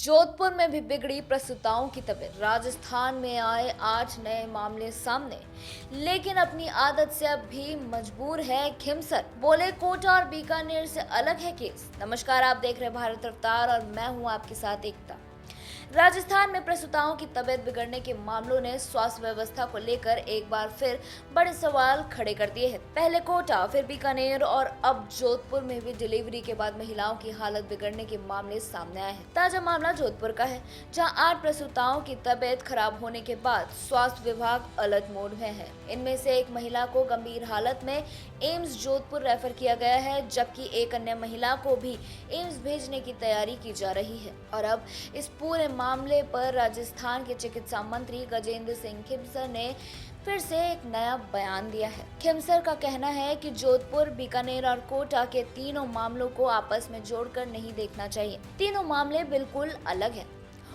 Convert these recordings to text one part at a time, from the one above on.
जोधपुर में भी बिगड़ी प्रसूताओं की तबीयत। राजस्थान में आए 8 नए मामले सामने, लेकिन अपनी आदत से अब भी मजबूर है खिमसर। बोले कोटा और बीकानेर से अलग है केस। नमस्कार, आप देख रहे हैं भारत रफ्तार और मैं हूं आपके साथ एकता। राजस्थान में प्रसूताओं की तबीयत बिगड़ने के मामलों ने स्वास्थ्य व्यवस्था को लेकर एक बार फिर बड़े सवाल खड़े कर दिए हैं। पहले कोटा, फिर बीकानेर और अब जोधपुर में भी डिलीवरी के बाद महिलाओं की हालत बिगड़ने के मामले सामने आए हैं। ताजा मामला जोधपुर का है, जहां 8 प्रसूताओं की तबीयत खराब होने के बाद स्वास्थ्य विभाग अलर्ट मोड में है। इनमें से एक महिला को गंभीर हालत में एम्स जोधपुर रेफर किया गया है, जबकि एक अन्य महिला को भी एम्स भेजने की तैयारी की जा रही है। और अब इस पूरे मामले पर राजस्थान के चिकित्सा मंत्री गजेंद्र सिंह खिमसर ने फिर से एक नया बयान दिया है। खिमसर का कहना है कि जोधपुर, बीकानेर और कोटा के तीनों मामलों को आपस में जोड़कर नहीं देखना चाहिए। तीनों मामले बिल्कुल अलग हैं।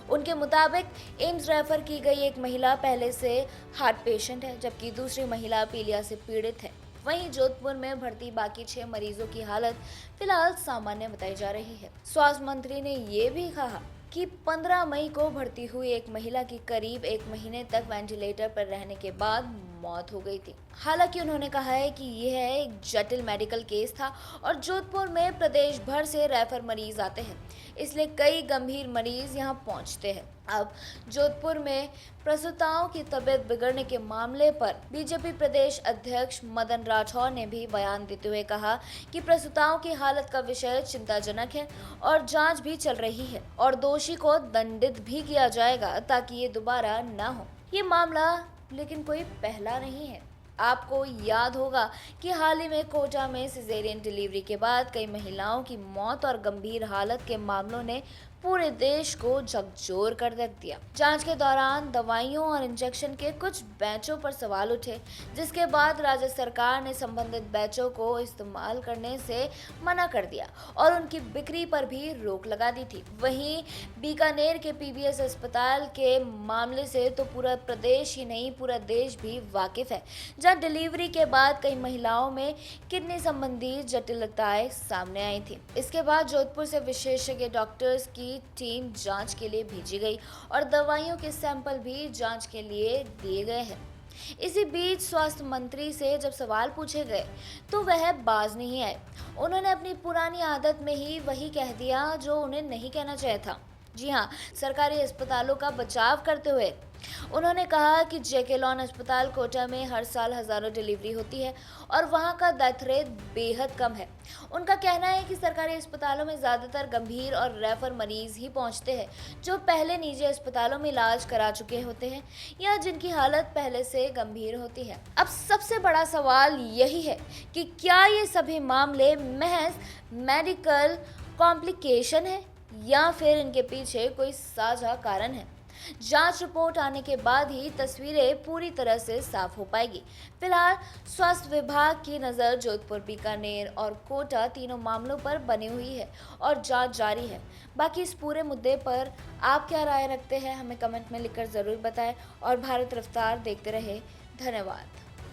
उनके मुताबिक एम्स रेफर की गई एक महिला पहले से हार्ट पेशेंट है, जबकि दूसरी महिला पीलिया से पीड़ित है। वहीं जोधपुर में भर्ती बाकी 6 मरीजों की हालत फिलहाल सामान्य बताई जा रही है। स्वास्थ्य मंत्री ने ये भी कहा कि 15 मई को भर्ती हुई एक महिला की करीब 1 महीने तक वेंटिलेटर पर रहने के बाद मौत हो गई थी। हालांकि उन्होंने कहा है कि यह एक जटिल मेडिकल केस था और जोधपुर में प्रदेश भर से रेफर मरीज आते हैं, इसलिए कई गंभीर मरीज यहां पहुंचते हैं। अब जोधपुर में प्रसूताओं की तबीयत बिगड़ने के मामले पर बीजेपी प्रदेश अध्यक्ष मदन राठौर ने भी बयान देते हुए कहा कि प्रसूताओं की हालत का विषय चिंताजनक है और जांच भी चल रही है और दोषी को दंडित भी किया जाएगा ताकि ये दोबारा न हो। ये मामला लेकिन कोई पहला नहीं है। आपको याद होगा कि हाल ही में कोटा में सिजेरियन डिलीवरी के बाद कई महिलाओं की मौत और गंभीर हालत के मामलों ने पूरे देश को झकझोर कर रख दिया। जांच के दौरान दवाइयों और इंजेक्शन के कुछ बैचों पर सवाल उठे, जिसके बाद राज्य सरकार ने संबंधित बैचों को इस्तेमाल करने से मना कर दिया और उनकी बिक्री पर भी रोक लगा दी थी। वहीं बीकानेर के पीबीएस अस्पताल के मामले से तो पूरा प्रदेश ही नहीं, पूरा देश भी वाकिफ है, जहां डिलीवरी के बाद कई महिलाओं में किडनी संबंधी जटिलताएं सामने आई थी। इसके बाद जोधपुर से विशेषज्ञ डॉक्टर्स की टीम जांच के लिए भेजी गई और दवाइयों के सैंपल भी जांच के लिए दिए गए हैं। इसी बीच स्वास्थ्य मंत्री से जब सवाल पूछे गए तो वह बाज नहीं आए। उन्होंने अपनी पुरानी आदत में ही वही कह दिया जो उन्हें नहीं कहना चाहिए था। जी हाँ, सरकारी अस्पतालों का बचाव करते हुए उन्होंने कहा कि जेके लॉन अस्पताल कोटा में हर साल हजारों डिलीवरी होती है और वहां का डेथ रेट बेहद कम है। उनका कहना है कि सरकारी अस्पतालों में ज्यादातर गंभीर और रेफर मरीज ही पहुंचते हैं जो पहले निजी अस्पतालों में इलाज करा चुके होते हैं या जिनकी हालत पहले से गंभीर होती है। अब सबसे बड़ा सवाल यही है कि क्या ये सभी मामले महज मेडिकल कॉम्प्लिकेशन है या फिर इनके पीछे कोई साझा कारण है। जांच रिपोर्ट आने के बाद ही तस्वीरें पूरी तरह से साफ हो पाएगी। फिलहाल स्वास्थ्य विभाग की नज़र जोधपुर, बीकानेर और कोटा तीनों मामलों पर बनी हुई है और जांच जारी है। बाकी इस पूरे मुद्दे पर आप क्या राय रखते हैं, हमें कमेंट में लिखकर ज़रूर बताएं और भारत रफ्तार देखते रहे। धन्यवाद।